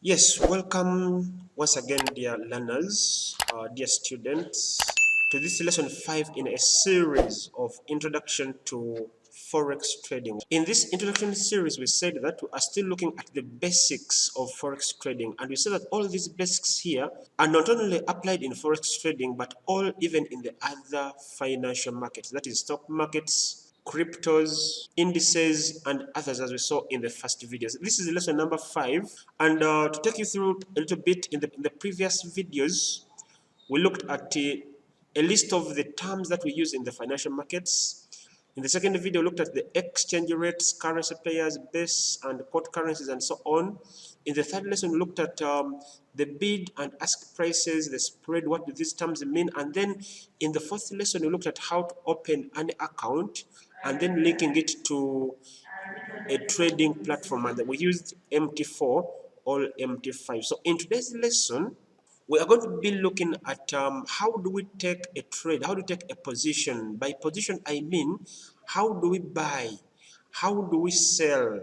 Yes, welcome once again, dear learners, dear students, to this lesson 5 in a series of introduction to forex trading. In this introduction series, we said that we are still looking at the basics of forex trading, and we said that all these basics here are not only applied in forex trading, but all even in the other financial markets, that is stock markets, cryptos, indices, and others, as we saw in the first videos. This is lesson number 5, and to take you through a little bit, in the previous videos we looked at a list of the terms that we use in the financial markets. In the second video, we looked at the exchange rates, currency pairs, base and port currencies, and so on. In the third lesson, we looked at the bid and ask prices, the spread, what do these terms mean? And then in the fourth lesson, we looked at how to open an account and then linking it to a trading platform. And we used MT4 or MT5. So in today's lesson, we are going to be looking at how do we take a trade, how do we take a position. By position, I mean, how do we buy, how do we sell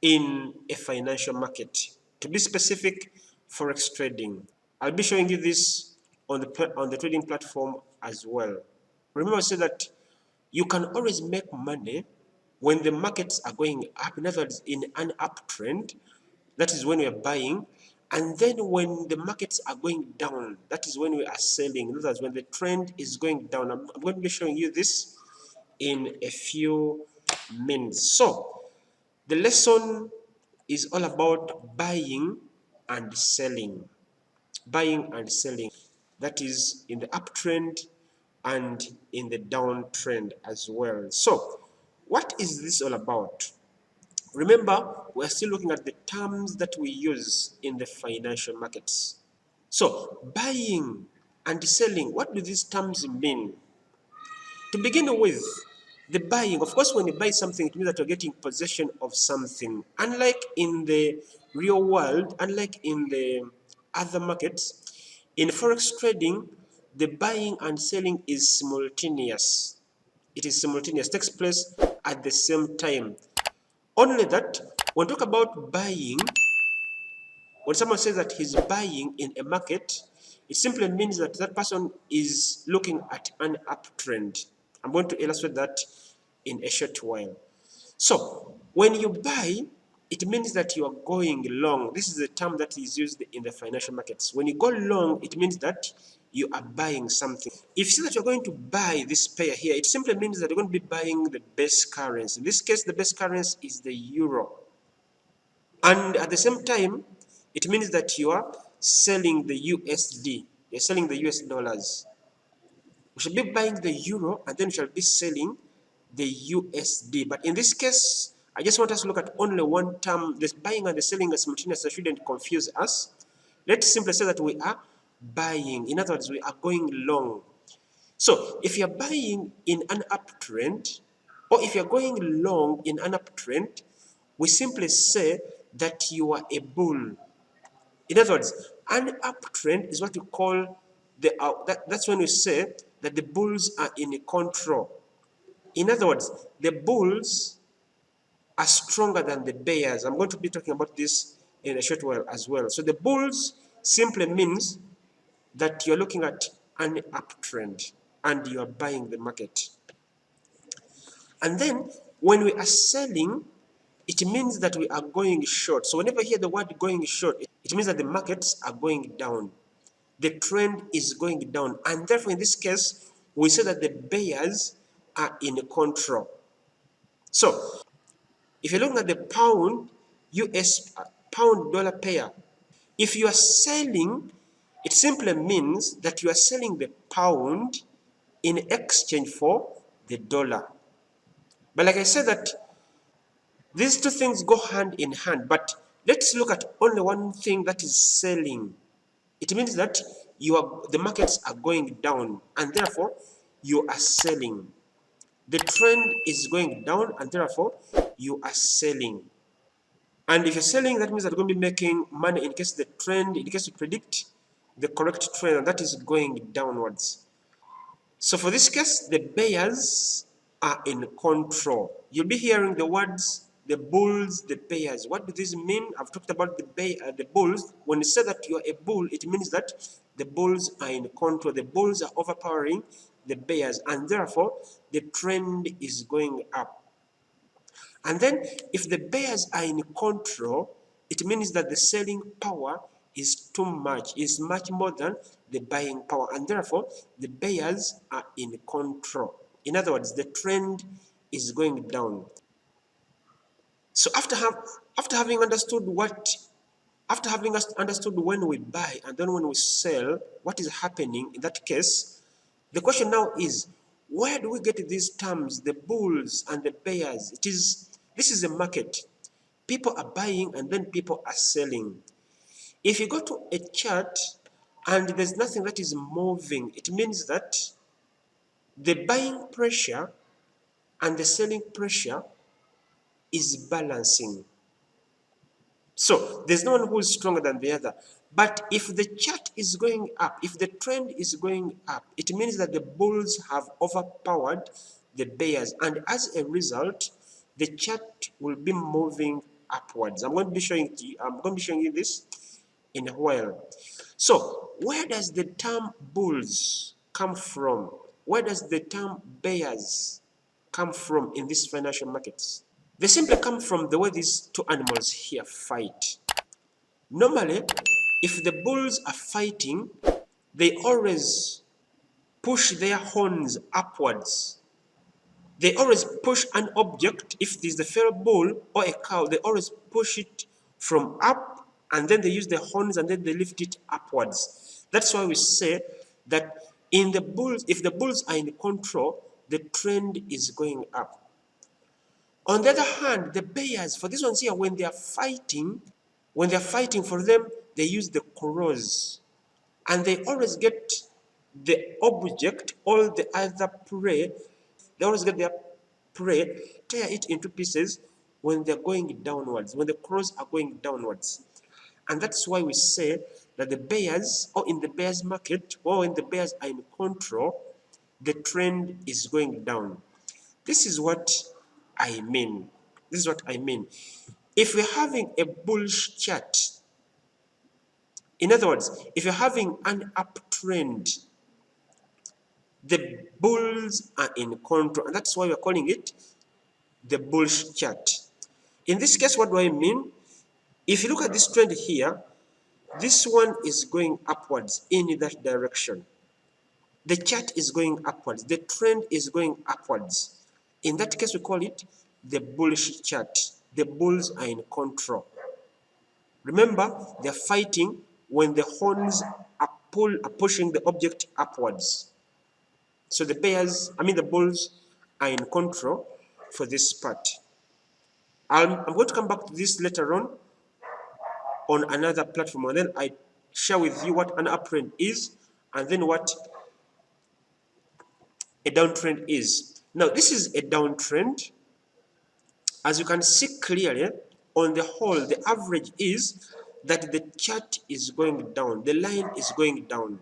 in a financial market. To be specific, forex trading. I'll be showing you this on the trading platform as well. Remember, I said that you can always make money when the markets are going up, in other words, in an uptrend. That is when we are buying. And then when the markets are going down, that is when we are selling. In other words, when the trend is going down. I'm going to be showing you this in a few minutes. So the lesson is all about buying and selling. Buying and selling. That is in the uptrend and in the downtrend as well. So what is this all about? Remember, we're still looking at the terms that we use in the financial markets. So, buying and selling, what do these terms mean? To begin with, the buying, of course, when you buy something, it means that you're getting possession of something. Unlike in the real world, unlike in the other markets, in forex trading, the buying and selling is simultaneous. It is simultaneous, takes place at the same time. Only that, when we talk about buying, when someone says that he's buying in a market, it simply means that that person is looking at an uptrend. I'm going to illustrate that in a short while. So, when you buy, it means that you are going long. This is a term that is used in the financial markets. When you go long, it means that you are buying something. If you say that you're going to buy this pair here, it simply means that you're going to be buying the base currency. In this case, the base currency is the euro. And at the same time, it means that you are selling the USD. You're selling the US dollars. We should be buying the euro and then we shall be selling the USD. But in this case, I just want us to look at only one term. This buying and the selling are simultaneous, so shouldn't confuse us. Let's simply say that we are buying. In other words, we are going long. So if you're buying in an uptrend, or if you're going long in an uptrend, we simply say that you are a bull. In other words, an uptrend is what we call that's when we say that the bulls are in control. In other words, the bulls are stronger than the bears. I'm going to be talking about this in a short while as well. So the bulls simply means that you're looking at an uptrend and you're buying the market. And then when we are selling, it means that we are going short. So whenever you hear the word going short, it means that the markets are going down. The trend is going down. And therefore, in this case, we say that the bears are in control. So if you're looking at the pound pound dollar pair, if you are selling, it simply means that you are selling the pound in exchange for the dollar. But like I said, that these two things go hand in hand. But let's look at only one thing, that is selling. It means that the markets are going down and therefore you are selling. The trend is going down and therefore you are selling. And if you're selling, that means that you're going to be making money in case the trend, in case you predict the correct trend, and that is going downwards. So for this case, the buyers are in control. You'll be hearing the the bulls, the bears. What does this mean? I've talked about the bulls. When you say that you're a bull, it means that the bulls are in control. The bulls are overpowering the bears, and therefore the trend is going up. And then if the bears are in control, it means that the selling power is too much, is much more than the buying power, and therefore the bears are in control. In other words, the trend is going down. So after having understood when we buy and then when we sell, what is happening in that case, the question now is, where do we get these terms, the bulls and the bears? This is a market. People are buying and then people are selling. If you go to a chart and there's nothing that is moving, it means that the buying pressure and the selling pressure is balancing. So there's no one who is stronger than the other. But if the chart is going up, if the trend is going up, it means that the bulls have overpowered the bears, and as a result, the chart will be moving upwards. I'm going to be showing you this in a while. So where does the term bulls come from? Where does the term bears come from in these financial markets? They simply come from the way these two animals here fight. Normally, if the bulls are fighting, they always push their horns upwards. They always push an object. If it is the fellow bull or a cow, they always push it from up, and then they use the horns and then they lift it upwards. That's why we say that in the bulls, if the bulls are in control, the trend is going up. On the other hand, the bears, for these ones here, when they are fighting for them, they use the crows. And they always get the object, all the other prey, they always get their prey, tear it into pieces when they're going downwards, when the crows are going downwards. And that's why we say that the bears, or in the bears market, or when the bears are in control, the trend is going down. This is what I mean. This is what I mean. If we're having a bullish chart, in other words, if you're having an uptrend, the bulls are in control, and that's why we're calling it the bullish chart. In this case, what do I mean? If you look at this trend here, this one is going upwards in that direction. The chart is going upwards. The trend is going upwards. In that case, we call it the bullish chart. The bulls are in control. Remember, they're fighting when the horns are pushing the object upwards. So the bulls are in control for this part. I'm going to come back to this later on another platform, and then I share with you what an uptrend is and then what a downtrend is. Now, this is a downtrend. As you can see clearly, on the whole, the average is that the chart is going down. The line is going down.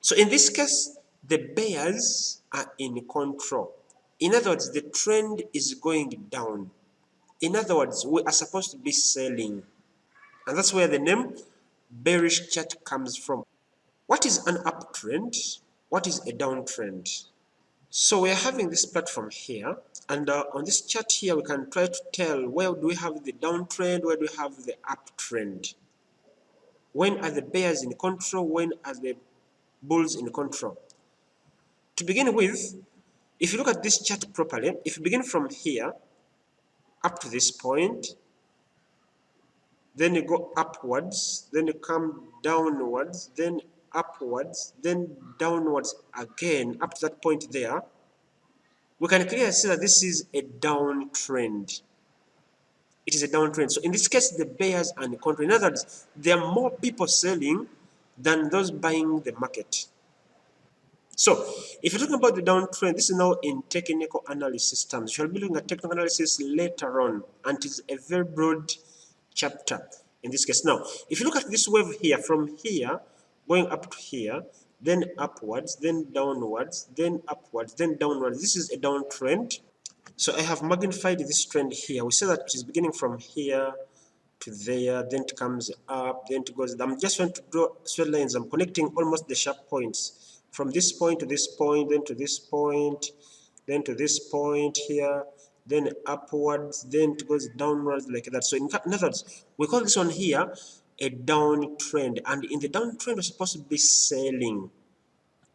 So in this case, the bears are in control. In other words, the trend is going down. In other words, we are supposed to be selling. And that's where the name bearish chart comes from. What is an uptrend? What is a downtrend? So we're having this platform here, and on this chart here, we can try to tell where do we have the downtrend, where do we have the uptrend. When are the bears in control? When are the bulls in control? To begin with, if you look at this chart properly, if you begin from here up to this point, then you go upwards, then you come downwards, then upwards, then downwards again up to that point there, we can clearly see that this is a downtrend. It is a downtrend. So in this case, the bears are in control. In other words, there are more people selling than those buying the market. So if you're talking about the downtrend, this is now in technical analysis terms. We shall be looking at technical analysis later on, and it is a very broad chapter in this case. Now, if you look at this wave here, from here, going up to here, then upwards, then downwards, then upwards, then downwards, this is a downtrend. So I have magnified this trend here. We say that it is beginning from here to there, then it comes up, then it goes. I'm just trying to draw straight lines. I'm connecting almost the sharp points from this point to this point, then to this point, then to this point here, then upwards, then it goes downwards like that. So in other words, we call this one here a downtrend, and in the downtrend we're supposed to be selling.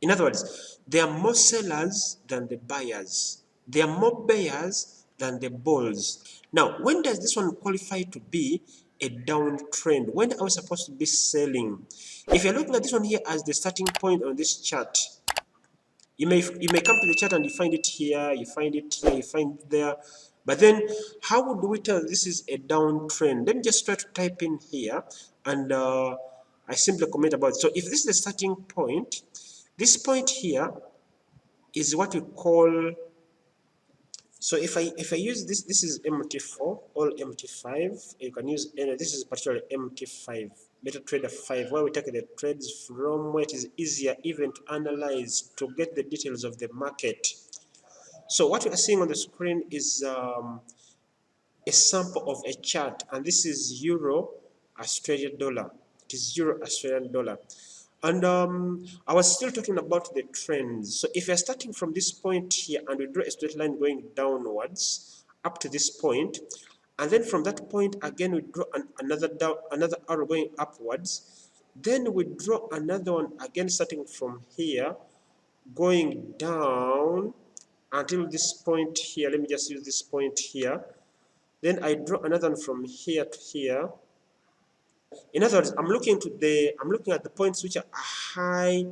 In other words, there are more sellers than the buyers. There are more buyers than the bulls. Now, when does this one qualify to be a downtrend? When are we supposed to be selling? If you're looking at this one here as the starting point on this chart, you may come to the chart and you find it here, you find it here, you find it there. But then, how would we tell this is a downtrend? Let me just try to type in here, and I simply comment about it. So if this is the starting point, this point here is what we call. So if I use this is MT4 or MT5. You can use any. This is particularly MT5, Better Trader 5, where we take the trades from where it is easier even to analyze to get the details of the market. So what we are seeing on the screen is a sample of a chart, and this is Euro Australian dollar. It is Euro Australian dollar. And I was still talking about the trends. So if you're starting from this point here and we draw a straight line going downwards up to this point, and then from that point again we draw another arrow going upwards, then we draw another one again starting from here going down until this point here. Let me just use this point here. Then I draw another one from here to here. In other words, I'm looking at the points which are high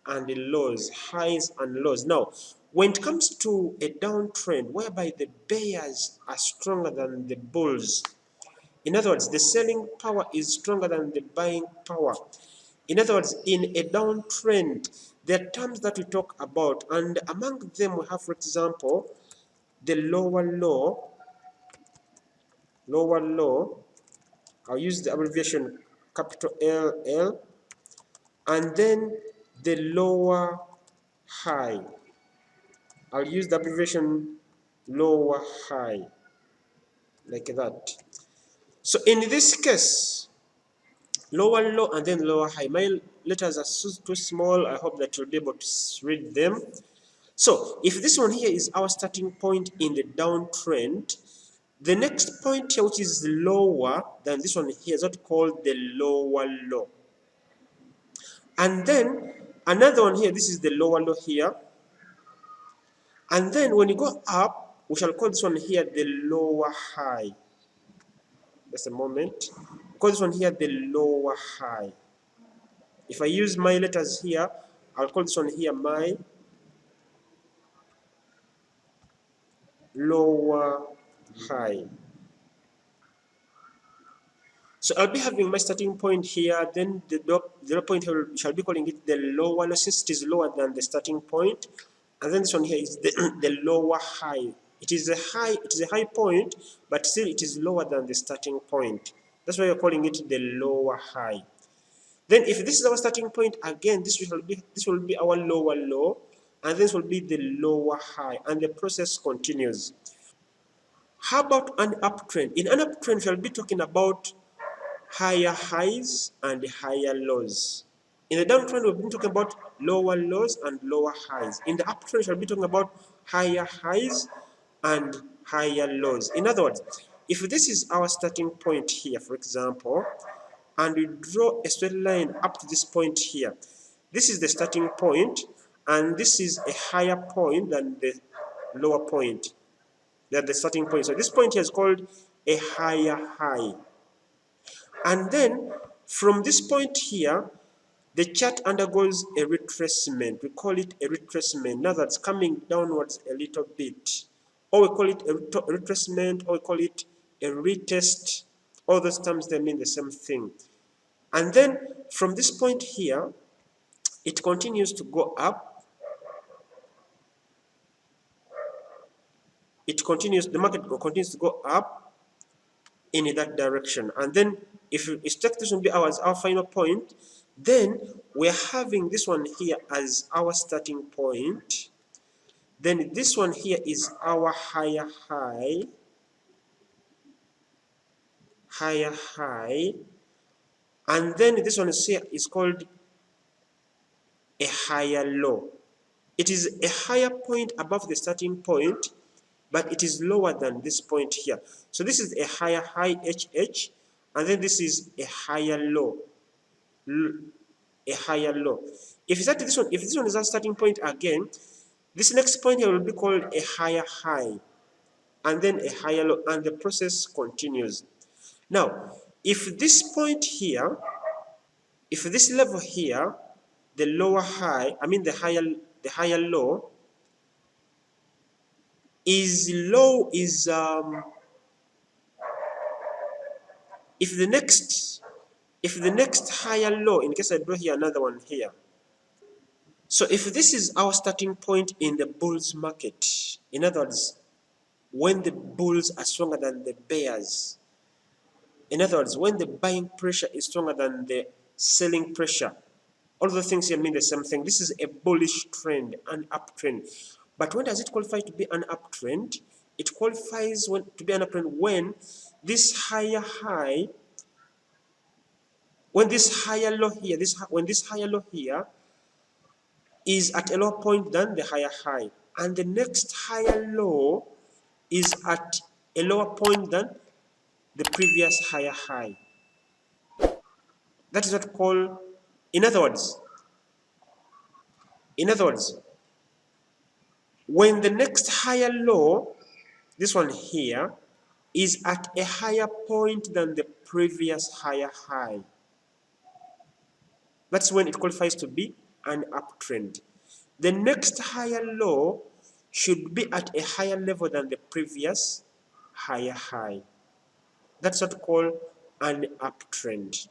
and lows, highs and lows. Now, when it comes to a downtrend whereby the bears are stronger than the bulls, in other words, the selling power is stronger than the buying power. In other words, in a downtrend, there are terms that we talk about, and among them we have, for example, the lower low. I'll use the abbreviation capital LL, and then the lower high. I'll use the abbreviation lower high, like that. So in this case, lower low and then lower high. My letters are too small. I hope that you'll be able to read them. So if this one here is our starting point in the downtrend, the next point here, which is lower than this one here, is what called the lower low. And then another one here, this is the lower low here. And then when you go up, we shall call this one here the lower high. Just a moment. Call this one here the lower high. If I use my letters here, I'll call this one here my lower high. So I'll be having my starting point here, then the low point here, shall be calling it the lower low, since it is lower than the starting point. And then this one here is the lower high. It is a high point, but still it is lower than the starting point. That's why we're calling it the lower high. Then if this is our starting point, again, this will be our lower low, and this will be the lower high, and the process continues. How about an uptrend? In an uptrend, we'll be talking about higher highs and higher lows. In the downtrend, we've been talking about lower lows and lower highs. In the uptrend, we'll be talking about higher highs and higher lows. In other words, if this is our starting point here, for example, and we draw a straight line up to this point here, this is the starting point, and this is a higher point than the lower point, than the starting point. So this point here is called a higher high. And then from this point here, the chart undergoes a retracement. We call it a retracement. Now that's coming downwards a little bit. Or we call it a retracement, or we call it a retest. All those terms, they mean the same thing. And then from this point here, it continues to go up. The market continues to go up in that direction. And then if you expect this will be our final point, then we're having this one here as our starting point. Then this one here is our higher high, and then this one is here is called a higher low. It is a higher point above the starting point, but it is lower than this point here. So this is a higher high HH, and then this is a higher low, a higher low. If you start this one, if this one is our starting point again, this next point here will be called a higher high, and then a higher low, and the process continues. Now, if this point here, if this level here, the lower high, I mean the higher low, is low is if the next higher low, in case I draw here another one here. So if this is our starting point in the bulls market, in other words, when the bulls are stronger than the bears, in other words, when the buying pressure is stronger than the selling pressure, all those things here mean the same thing. This is a bullish trend, an uptrend. But when does it qualify to be an uptrend? It qualifies to be an uptrend when this higher high, when this higher low here, when this higher low here is at a lower point than the higher high, and the next higher low is at a lower point than the previous higher high. That is what we call, in other words, when the next higher low, this one here, is at a higher point than the previous higher high, that's when it qualifies to be an uptrend. The next higher low should be at a higher level than the previous higher high. That's what we call an uptrend.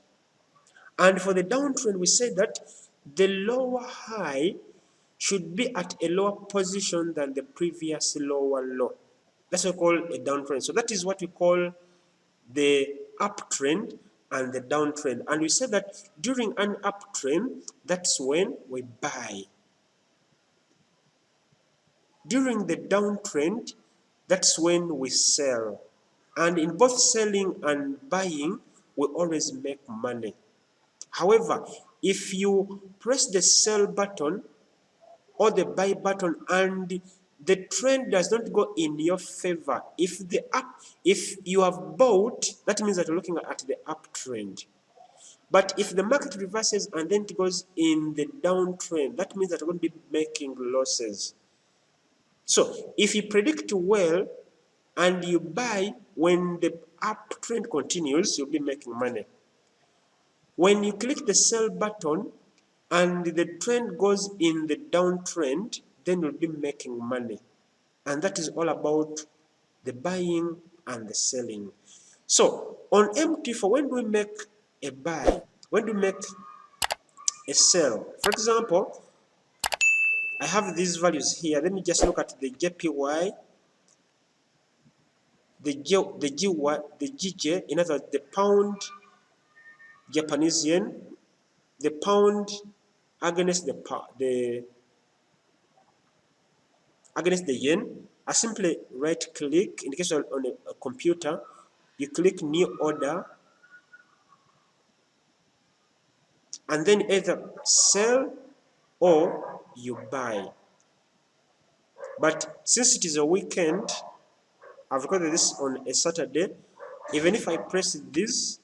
And for the downtrend, we say that the lower high should be at a lower position than the previous lower low. That's what we call a downtrend. So that is what we call the uptrend and the downtrend. And we said that during an uptrend, that's when we buy. During the downtrend, that's when we sell. And in both selling and buying, we always make money. However, if you press the sell button or the buy button and the trend does not go in your favor, if you have bought, that means that you're looking at the uptrend. But if the market reverses and then it goes in the downtrend, that means that you're going to be making losses. So if you predict well and you buy when the uptrend continues, you'll be making money. When you click the sell button and the trend goes in the downtrend, then you'll be making money. And that is all about the buying and the selling. So on MT4, when do we make a buy? When do we make a sell? For example, I have these values here. Let me just look at the JPY, the GY, the GJ, in other words, the pound Japanese yen, the pound against against the yen. I simply right click, in case on a computer, you click new order, and then either sell or you buy. But since it is a weekend, I've recorded this on a Saturday. Even if I press this,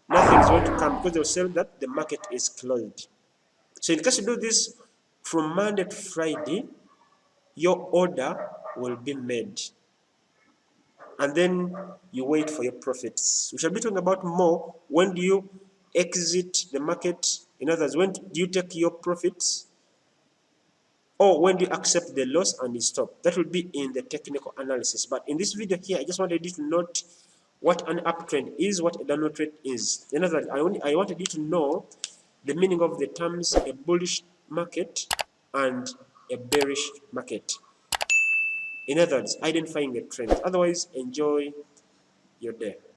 nothing is going to come because they'll say that the market is closed. So in case you do this from Monday to Friday, your order will be made. And then you wait for your profits. We shall be talking about more. When do you exit the market? In other words, when do you take your profits? Or when do you accept the loss and you stop? That will be in the technical analysis. But in this video here, I just wanted you to note what an uptrend is, what a downward trend is. In other words, I wanted you to know the meaning of the terms a bullish market and a bearish market. In other words, identifying a trend. Otherwise, enjoy your day.